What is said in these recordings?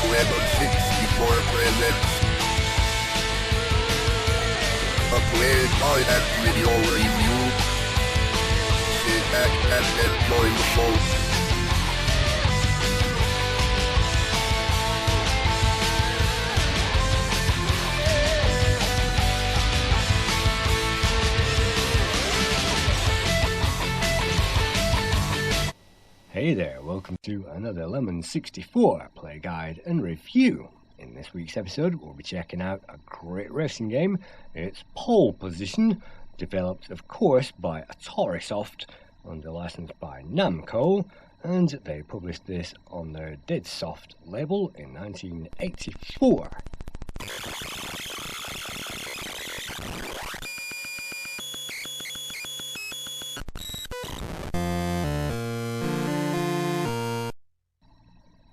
C64 presents a Playguide video review. Sit back and enjoy the show. Hey there, welcome to another Lemon 64 play guide and review. In this week's episode, we'll be checking out a great racing game. It's Pole Position, developed of course by Atari Soft under license by Namco, and they published this on their Dead Soft label in 1984.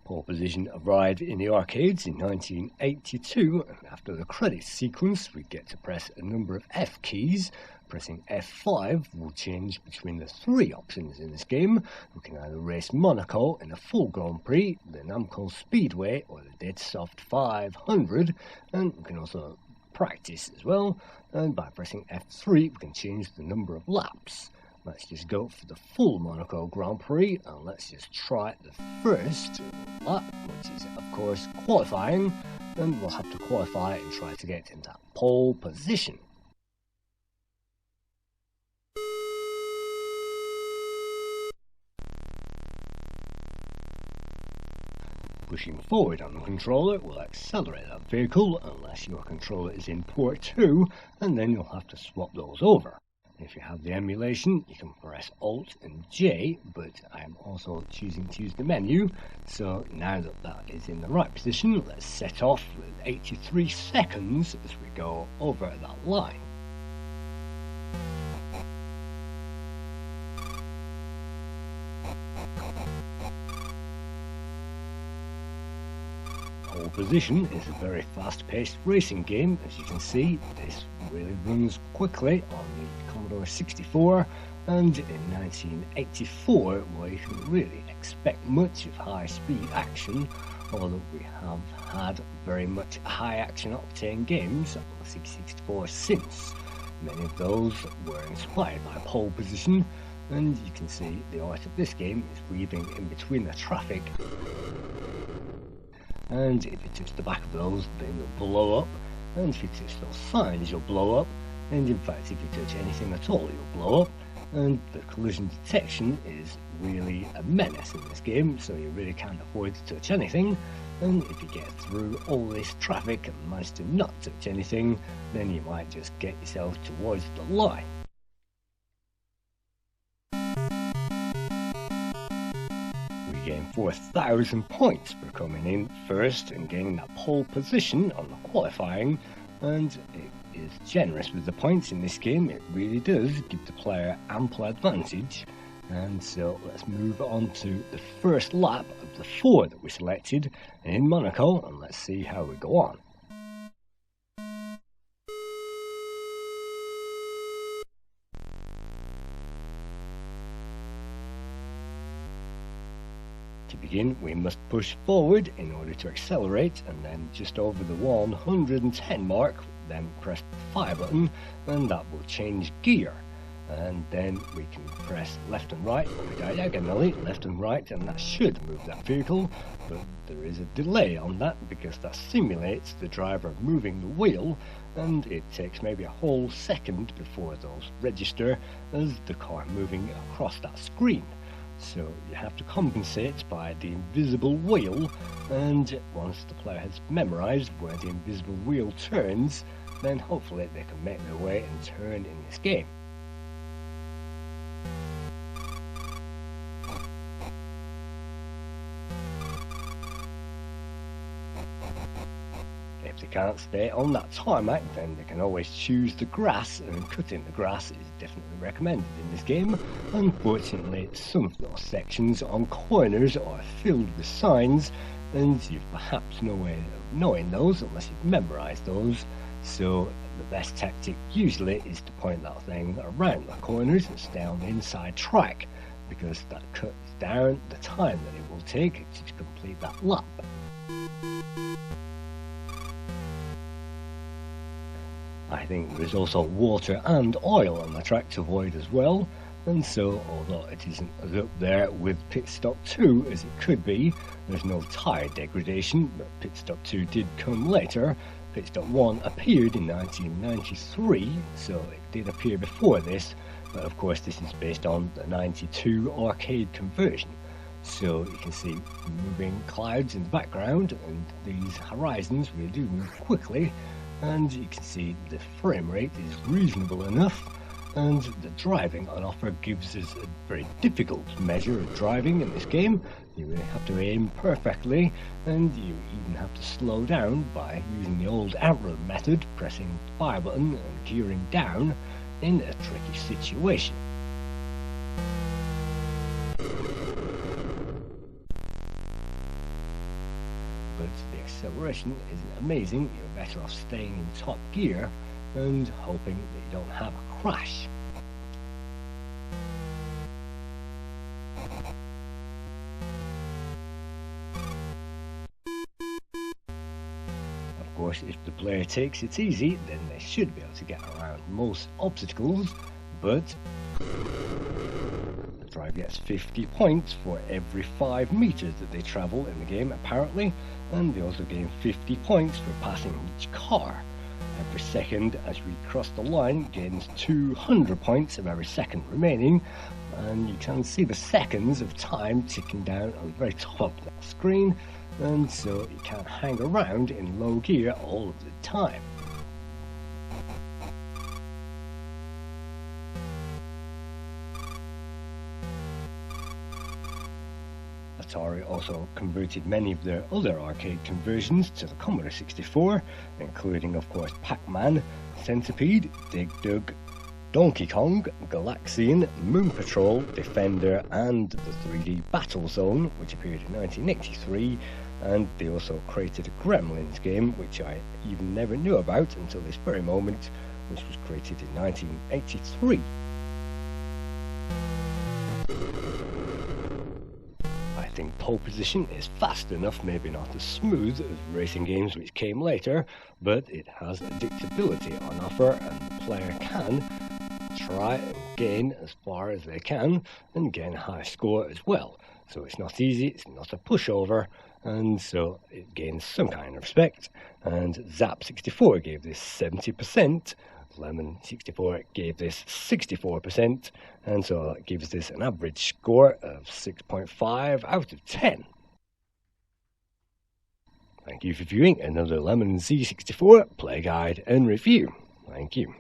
Pole Position arrived in the arcades in 1982, and after the credits sequence we get to press a number of F keys. Pressing F5 will change between the three options in this game. We can either race Monaco in a full Grand Prix, the Namco Speedway or the Dead Soft 500, and we can also practice as well, and by pressing F3 we can change the number of laps. Let's just go for the full Monaco Grand Prix and let's just try the first lap, which is of course qualifying, and we'll have to qualify and try to get into pole position. Pushing forward on the controller will accelerate that vehicle unless your controller is in port 2, and then you'll have to swap those over. If you have the emulation, you can press Alt and J, but I'm also choosing to use the menu. So now that that is in the right position, let's set off with 83 seconds as we go over that line. Pole Position is a very fast-paced racing game. As you can see, this really runs quickly on the Commodore 64, and in 1984 we couldn't really expect much of high-speed action, although we have had very much high-action octane games on the C64 since. Many of those were inspired by Pole Position, and you can see the art of this game is weaving in between the traffic. And if you touch the back of those, then they'll blow up, and if you touch those signs, you'll blow up, and in fact if you touch anything at all, you'll blow up. And the collision detection is really a menace in this game, so you really can't afford to touch anything, and if you get through all this traffic and manage to not touch anything, then you might just get yourself towards the line. Gain 4,000 points for coming in first and gaining that pole position on the qualifying, and it is generous with the points in this game. It really does give the player ample advantage. And so let's move on to the first lap of the 4 that we selected in Monaco, and let's see how we go on. To begin, we must push forward in order to accelerate, and then just over the 110 mark, then press the fire button, and that will change gear. And then we can press left and right, or diagonally, left and right, and that should move that vehicle, but there is a delay on that because that simulates the driver moving the wheel, and it takes maybe a whole second before those register as the car moving across that screen. So you have to compensate by the invisible wheel, and once the player has memorized where the invisible wheel turns, then hopefully they can make their way and turn in this game. If they can't stay on that tarmac, then they can always choose the grass, and cutting the grass is definitely recommended in this game. Unfortunately, some of those sections on corners are filled with signs, and you've perhaps no way of knowing those unless you've memorized those. So the best tactic usually is to point that thing around the corners and stay on the inside track, because that cuts down the time that it will take to complete that lap. I think there's also water and oil on the track to avoid as well, and so although it isn't as up there with Pit Stop 2 as it could be, there's no tyre degradation, but Pit Stop 2 did come later. Pit Stop 1 appeared in 1993, so it did appear before this, but of course this is based on the 92 arcade conversion. So you can see moving clouds in the background, and these horizons really do move quickly, and you can see the frame rate is reasonable enough, and the driving on offer gives us a very difficult measure of driving in this game. You really have to aim perfectly, and you even have to slow down by using the old arrow method, pressing the fire button and gearing down in a tricky situation. But the acceleration isn't amazing. You're better off staying in top gear and hoping that you don't have a crash. Of course, if the player takes it easy, then they should be able to get around most obstacles, but the driver gets 50 points for every 5 meters that they travel in the game apparently, and they also gain 50 points for passing each car. Every second as we cross the line gains 200 points of every second remaining, and you can see the seconds of time ticking down on the very top of that screen, and so you can't hang around in low gear all of the time. Atari also converted many of their other arcade conversions to the Commodore 64, including of course Pac-Man, Centipede, Dig Dug, Donkey Kong, Galaxian, Moon Patrol, Defender, and the 3D Battle Zone, which appeared in 1983, and they also created a Gremlins game, which I even never knew about until this very moment, which was created in 1983. I think pole position is fast enough, maybe not as smooth as racing games which came later, but it has addictability on offer, and the player can try and gain as far as they can and gain a high score as well. So it's not easy, it's not a pushover, and so it gains some kind of respect. And Zap 64 gave this 70%, Lemon 64 gave this 64%, and so that gives this an average score of 6.5 out of 10. Thank you for viewing another Lemon C64 Play Guide and review. Thank you.